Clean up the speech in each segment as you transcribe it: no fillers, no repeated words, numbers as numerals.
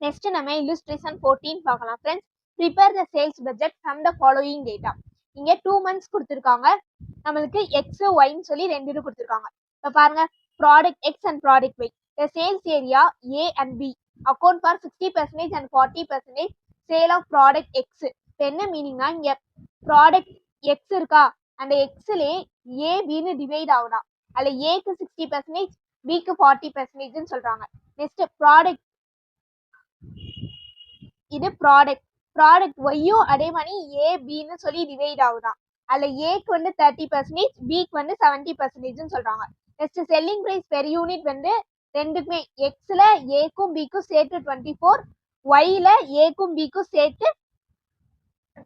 Next நம்ம illustration 14 பார்க்கலாம் friends. prepare the sales budget from the following data. இங்க 2 months கொடுத்திருக்காங்க. நம்மளுக்கு x y ன்னு சொல்லி ரெண்டு இது கொடுத்திருக்காங்க. இப்ப பாருங்க, product x and product y. The sales area A and B account for 60% and 40% sale of product x. இப்போ என்ன மீனிங்னா, இங்க ப்ராடக்ட் x இருக்கா, அந்த எக்ஸ்லே A Bன்னு டிவைட் ஆகுதா, அதுல ஏக்கு 60%, பிக்கு 40% சொல்றாங்க. நெக்ஸ்ட் ப்ராடக்ட், இது ப்ராடக்ட் ஒய்யும் அதே மாதிரி ஏ பின்னு சொல்லி டிவைட் ஆகுதான், அதுல ஏக்கு வந்து 30%, பிக்கு வந்து 70% சொல்றாங்க. Next selling price per unit வந்து ரெண்டுக்குமே எக்ஸ்ல ஏக்கும் பிக்கும் சேர்த்து 24, ஒய்ல ஏக்கும் பிக்கும் சேர்த்து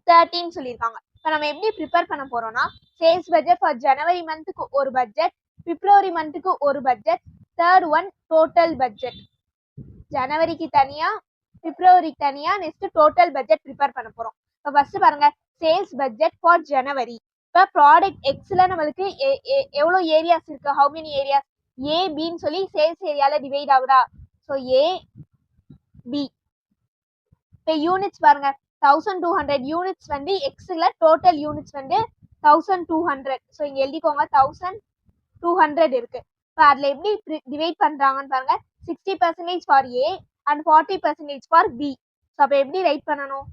13 சொல்லியிருக்காங்க. இப்போ நம்ம எப்படி ப்ரிப்பேர் பண்ண போறோம்னா, சேல்ஸ் பட்ஜெட் ஃபார் ஜனவரி மந்த்துக்கு ஒரு பட்ஜெட், பிப்ரவரி மந்த்துக்கு ஒரு budget, third one total budget. ஜனவரிக்கு தனியா, பிப்ரவரிக்கு தனியா, நெக்ஸ்ட் டோட்டல் பட்ஜெட் ப்ரிப்பேர் பண்ண போறோம். இப்போ ஃபர்ஸ்ட் பாருங்க, சேல்ஸ் பட்ஜெட் ஃபார் ஜனவரி. இப்போ ப்ராடக்ட் எக்ஸ்ல நம்மளுக்கு எவ்வளோ ஏரியாஸ் இருக்கு, ஹவு மெனி ஏரியாஸ், ஏ பின்னு சொல்லி சேல்ஸ் ஏரியால டிவைட் ஆகுதா, ஸோ ஏ பி. இப்போ யூனிட்ஸ் பாருங்க, 1200 யூனிட்ஸ் வந்து எக்ஸ்ல, டோட்டல் யூனிட்ஸ் வந்து 1200. ஸோ இங்க எழுதிக்கோங்க 1200 இருக்கு. இப்போ அதுல எப்படி டிவைட் பண்றாங்கன்னு பாருங்க, 60% for A and 40% for B. So அப்போ எப்படி ரைட் பண்ணணும்,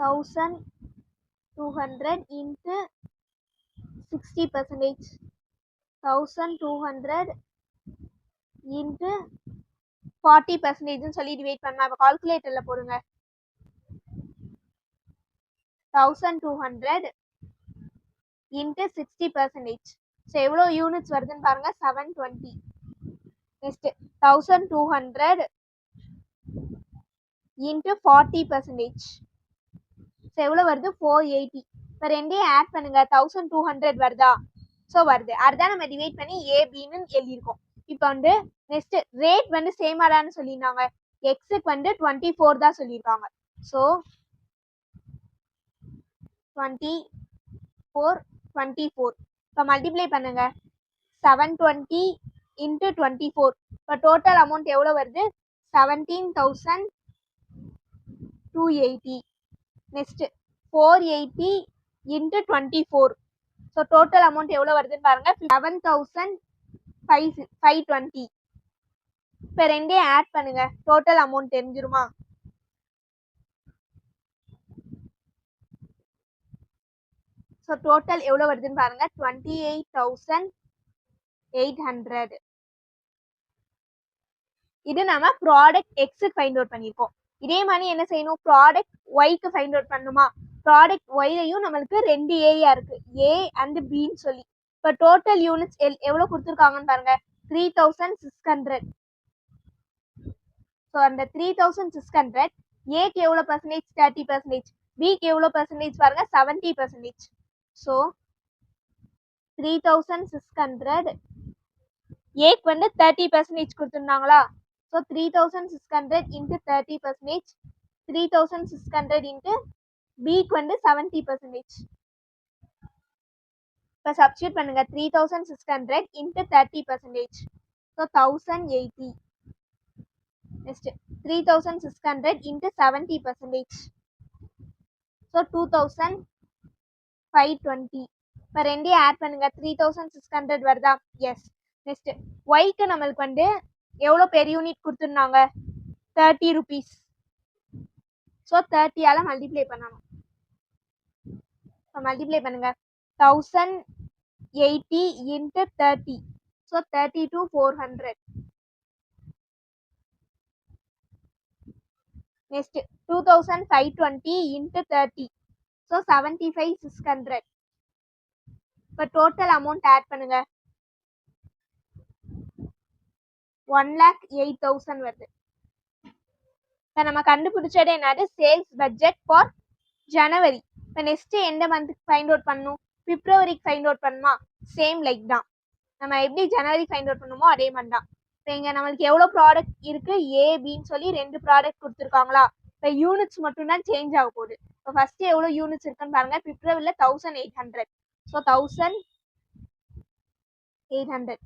1200 இன்ட்டு 60%, 1200 இன்ட்டு 40% சொல்லி டிவைட் பண்ணலாம். இப்போ கால்குலேட்டர்ல போடுங்க, 1200 இன்ட்டு 60%. ஸோ எவ்வளோ யூனிட்ஸ் வருதுன்னு பாருங்க, 720. Next 1200 into 40%. ஸோ எவ்வளோ வருது, 480. இப்போ ரெண்டையும் ஆட் பண்ணுங்க, 1200 வருதா, ஸோ வருது. அதுதான் நம்ம டிவைட் பண்ணி ஏபின்னு எழுதியிருக்கோம். இப்போ வந்து நெக்ஸ்ட் ரேட் வந்து சேமாடான்னு சொல்லியிருந்தாங்க, எக்ஸுக்கு வந்து 24 தான் சொல்லியிருக்காங்க. ஸோ 24. இப்போ மல்டிப்ளை பண்ணுங்க, 720 இன்ட்டு 24. இப்போ டோட்டல் அமௌண்ட் எவ்வளோ வருது, 17,280. Next 480 into 24. So total amount எவ்வளோ வருதுன்னு பாருங்க, 11,520. இப்போ ரெண்டே ஆட் பண்ணுங்க, டோட்டல் அமௌண்ட் தெரிஞ்சிருமா. ஸோ டோட்டல் எவ்வளோ வருதுன்னு பாருங்க, 28,800. இது நம்ம ப்ராடக்ட் எக்ஸுக்கு ஃபைண்ட் அவுட் பண்ணியிருக்கோம். இதே மாதிரி என்ன செய்யணும், ப்ராடக்ட் ஒய்க்கு ஃபைண்ட் அவுட் பண்ணணுமா. ப்ராடக்ட் ஒய்லையும் நம்மளுக்கு ரெண்டு ஏரியா இருக்கு, ஏ அண்ட் பின்னு சொல்லி. இப்போ டோட்டல் யூனிட்ஸ் எவ்வளோ கொடுத்துருக்காங்கன்னு பாருங்க, 3600. ஸோ அந்த 3600 ஏக்கு எவ்வளோ பர்சன்டேஜ், 30%, பிக்கு எவ்வளோ பர்சன்டேஜ் பாருங்க, 70%. ஸோ 3600 ஏக்கு வந்து 30% கொடுத்துருந்தாங்களா, ஸோ 3600 இன்ட்டு 30%, 3600 இன்ட்டு பிக்கு வந்து 70%. இப்போ சப்ஸ்டியூட் பண்ணுங்க, 3600 into 30%, so 1080. Next 3600 into 70%, so 2520. இப்போ ரெண்டையும் ஆட் பண்ணுங்க, 3600 வருதா, எஸ். நெக்ஸ்ட் ஒய்க்கு நம்மளுக்கு வந்து எவ்வளோ பெர் யூனிட் கொடுத்துருந்தாங்க, 30 rupees. ஸோ 30ஆல மல்டிப்ளை பண்ணணும். இப்போ மல்டிப்ளை பண்ணுங்க, 1080 into 30, so 32,400. Next 2520 into 30, so 75,600. இப்போ டோட்டல் அமௌண்ட் ஆட் பண்ணுங்க, 1,08,000 வருது. இப்போ நம்ம கண்டுபிடிச்சது என்னது, சேல்ஸ் பட்ஜெட் ஃபார் ஜனவரி. இப்போ நெக்ஸ்ட் எந்த மந்த்துக்கு ஃபைண்ட் அவுட் பண்ணணும், பிப்ரவரிக்கு ஃபைண்ட் அவுட் பண்ணுமா, சேம் லைக் தான். நம்ம எப்படி ஜனவரி ஃபைண்ட் அவுட் பண்ணுமோ அதே மாதிரி தான். இப்போ இங்கே நம்மளுக்கு எவ்வளோ ப்ராடக்ட் இருக்கு, ஏ பின்னு சொல்லி ரெண்டு ப்ராடக்ட் கொடுத்துருக்காங்களா. இப்போ யூனிட்ஸ் மட்டும் தான் சேஞ்ச் ஆக போகுது. இப்போ ஃபர்ஸ்ட் எவ்வளோ யூனிட்ஸ் இருக்குன்னு பாருங்க, பிப்ரவரியில் 1800. ஸோ 1800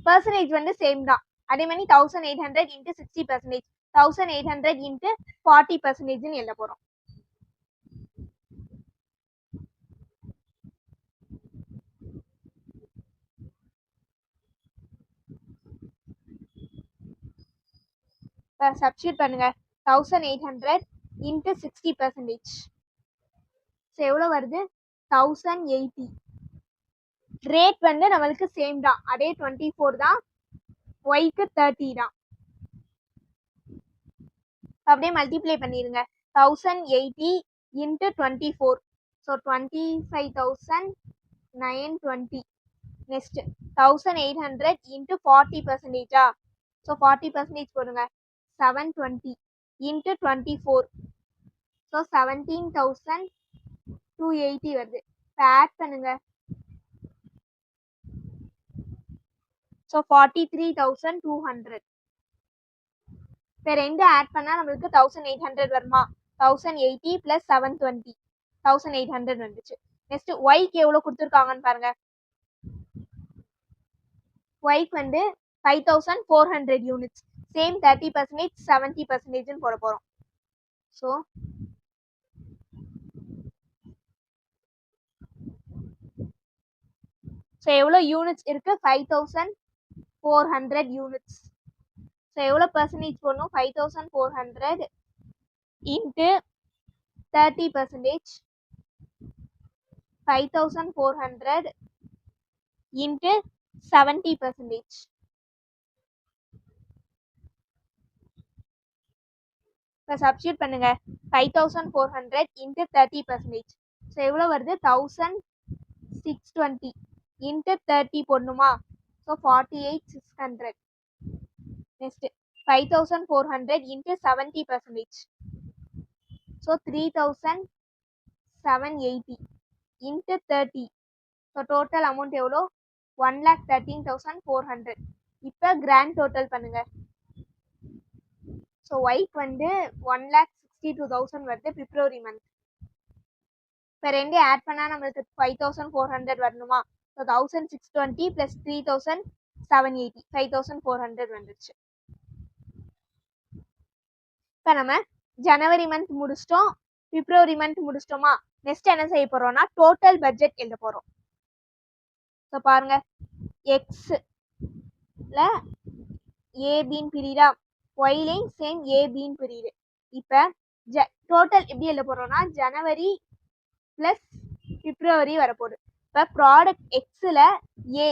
பர்சன்டேஜ் வந்து சேம் தான். அதே மாதிரி 1800 இன்ட்டு 60%, 1800 இன்ட்டு 40%ன்னு எழுத போறோம். சப்ஸ்டியூட் பண்ணுங்க. 1800 இன்ட்டு 60%. ஸோ எவ்வளோ வருது? 1080. ரேட் வந்து நம்மளுக்கு சேம் தான், அதே 24 தான், ஒய்க்கு 30 தான். அப்படியே மல்டிப்ளை பண்ணிடுங்க. 1080 into 24, so 25,920. Next 1800 into 40%, so 40% போடுங்க. 720 இன்ட்டு 24, ஸோ 17,280 வருது. இப்போ ஆட் பண்ணுங்க. ஸோ 43,200. இப்போ ரெண்டு ஆட் பண்ணால் நம்மளுக்கு 1800 வருமா? 1080 + 720, 1800 வந்துச்சு. நெக்ஸ்ட் ஒய்க்கு எவ்வளோ கொடுத்துருக்காங்கன்னு பாருங்க. ஒய்க்கு வந்து 5400 யூனிட்ஸ். சேம் 30%, 70%ன்னு போட போகிறோம். ஸோ எவ்வளோ யூனிட்ஸ் இருக்கு? 5400 யூனிட்ஸ். ஸோ எவ்வளோ பர்சன்டேஜ் போடணும்? 5400 இன்ட்டு 30%, 5400 இன்ட்டு 70%. இப்போ சப்ஸ்டியூட் பண்ணுங்க. 5400 இன்ட்டு 30%, ஸோ எவ்வளோ வருது? 1620 இன்ட்டு 30 போடணுமா? So 48,600. Next 5400 into 70%, so 3780 into 30, so total amount எவ்வளோ? 1,13,400. இப்போ கிராண்ட் டோட்டல் பண்ணுங்க. ஸோ ஒய்க்கு வந்து 1,62,000 வருது பிப்ரவரி மந்த். இப்போ ரெண்டு ஆட் பண்ணால் நம்மளுக்கு 5400 வரணுமா? ஸோ 1620 + 3780, 5400 வந்துருச்சு. இப்போ நம்ம ஜனவரி மந்த் முடிச்சிட்டோம், பிப்ரவரி மந்த் முடிச்சிட்டோமா? நெக்ஸ்ட் என்ன செய்ய போறோம்னா டோட்டல் பட்ஜெட் எழுத போறோம். ஸோ பாருங்க, எக்ஸ்ல ஏபின்னு பிரியுதா, ஒய்லையும் சேம் ஏபின்னு பிரியுது. இப்போ டோட்டல் எப்படி எழுத போறோம்னா ஜனவரி + பிப்ரவரி வரப்போகுது. இப்போ ப்ராடக்ட் எக்ஸில் ஏ,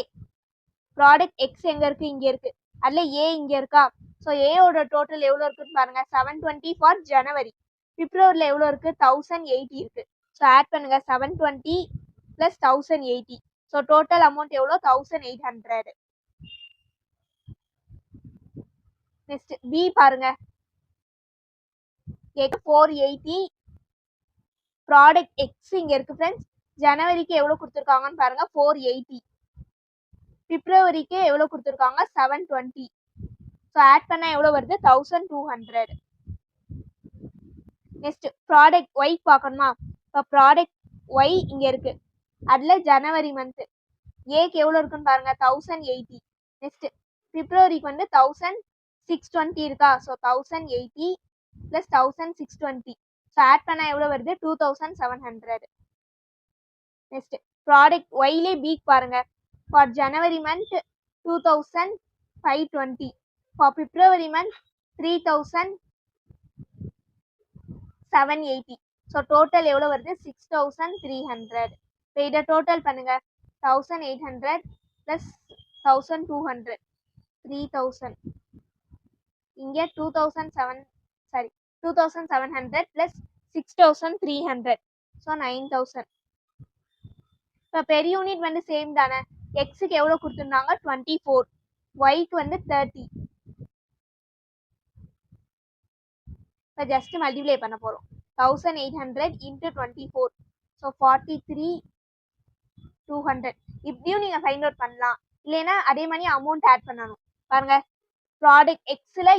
ப்ராடக்ட் எக்ஸ் எங்கே இருக்குது? இங்கே இருக்குது. அதில் ஏ இங்கே இருக்கா? ஸோ ஏயோட டோட்டல் எவ்வளோ இருக்குன்னு பாருங்க. 720 ஃபார் ஜனவரி. பிப்ரவரியில் எவ்வளோ இருக்குது? 1080 இருக்குது. ஸோ ஆட் பண்ணுங்க. 720 + 1080, ஸோ டோட்டல் அமௌண்ட் எவ்வளோ? 1800. நெக்ஸ்ட் பி பாருங்க. 480, ப்ராடக்ட் எக்ஸ் இங்கே இருக்குது ஃப்ரெண்ட்ஸ். ஜனவரிக்கு எவ்வளோ கொடுத்துருக்காங்கன்னு பாருங்க, 480. பிப்ரவரிக்கு எவ்வளோ கொடுத்துருக்காங்க? 720. ஸோ ஆட் பண்ணால் எவ்வளோ வருது? 1200. நெக்ஸ்ட் ப்ராடக்ட் ஒய் பார்க்கணுமா? இப்போ ப்ராடக்ட் ஒய் இங்கே இருக்குது, அதில் ஜனவரி மந்த்து ஏக்கு எவ்வளோ இருக்குன்னு பாருங்க, 1080. நெக்ஸ்ட் பிப்ரவரிக்கு வந்து 1620 இருக்கா? ஸோ 1080 + 1620, ஸோ ஆட் பண்ணால் எவ்வளோ வருது? 2700. நெக்ஸ்ட் ப்ராடக்ட் ஒய்லே பீக் பாருங்க. For January month 2520, for February month 3780, so total எவ்வளோ வருது? 6300. இப்போ இதை டோட்டல் பண்ணுங்க. 1800 + 1200, 3000. இங்கே 2700 + 6300, ஸோ 9000. இப்போ பெர் யூனிட் வந்து சேம் தானே. எக்ஸுக்கு எவ்வளோ கொடுத்துருந்தாங்க? 24, ஒய்க்கு வந்து 30. இப்போ ஜஸ்ட் மல்டிப்ளை பண்ண போகிறோம். 1800 இன்ட்டு 24, ஸோ 43,200. இப்படியும் நீங்கள் ஃபைண்ட் அவுட் பண்ணலாம், இல்லைன்னா அதே மாதிரி அமௌண்ட் ஆட் பண்ணணும். பாருங்க, ப்ராடக்ட் எக்ஸில்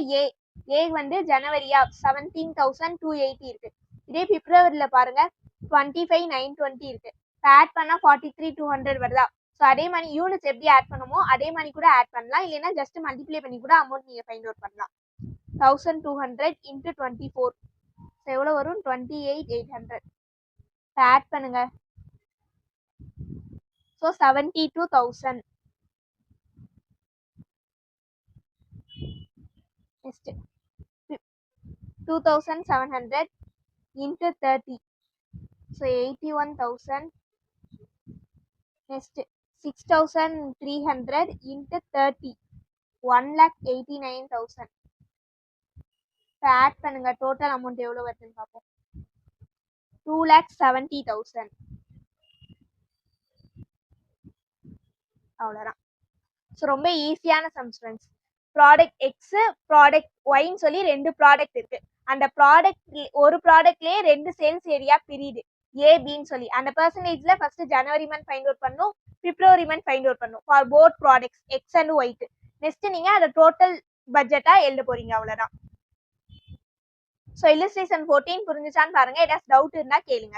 ஏ வந்து ஜனவரியா 17,280 இருக்கு. இதே பிப்ரவரியில் பாருங்க 25,920 இருக்கு. ஆட் பண்ணால் 43,200 வருதா? ஸோ அதே மாதிரி யூனிட்ஸ் எப்படி ஆட் பண்ணுமோ அதே மாதிரி கூட ஆட் பண்ணலாம், இல்லைன்னா ஜஸ்ட் மல்டிப்ளை பண்ணி கூட அமௌண்ட் நீங்கள் ஃபைண்ட் அவுட் பண்ணலாம். 1200 இன்ட்டு 24 எவ்வளோ வரும்? 28,800. ஆட் பண்ணுங்க. So 72,000. Next 2,700 into 30 so 81,000. Next 6,300 into 30 1,89,000. Add பண்ணுங்க. டோட்டல் அமௌண்ட் எவ்வளோ வருதுன்னு பார்ப்போம். 2,70,000. அவ்வளோதான். ஸோ ரொம்ப ஈஸியான sums friends. Product X product ஒய்ன்னு சொல்லி 2 ப்ராடக்ட் இருக்கு. அந்த ப்ராடக்ட் ஒரு ப்ராடக்ட்லேயே 2 சேல்ஸ் ஏரியா பிரியுது ஏபின்னு சொல்லி. அந்த பர்சன்டேஜ்ல first January month find out பண்ணும், பிப்ரவரி மந்த் ஃபைண்ட் அவுட் பண்ணும் for both products X and ஒய்க்கு. நெக்ஸ்ட் நீங்க அதை டோட்டல் பட்ஜெட்டா எழுத போறீங்க. அவ்வளோதான். ஸோ இல்லஸ்ட்ரேஷன் 14 புரிஞ்சுச்சான்னு பாருங்க. ஏதாச்சும் டவுட் இருந்தா கேளுங்க.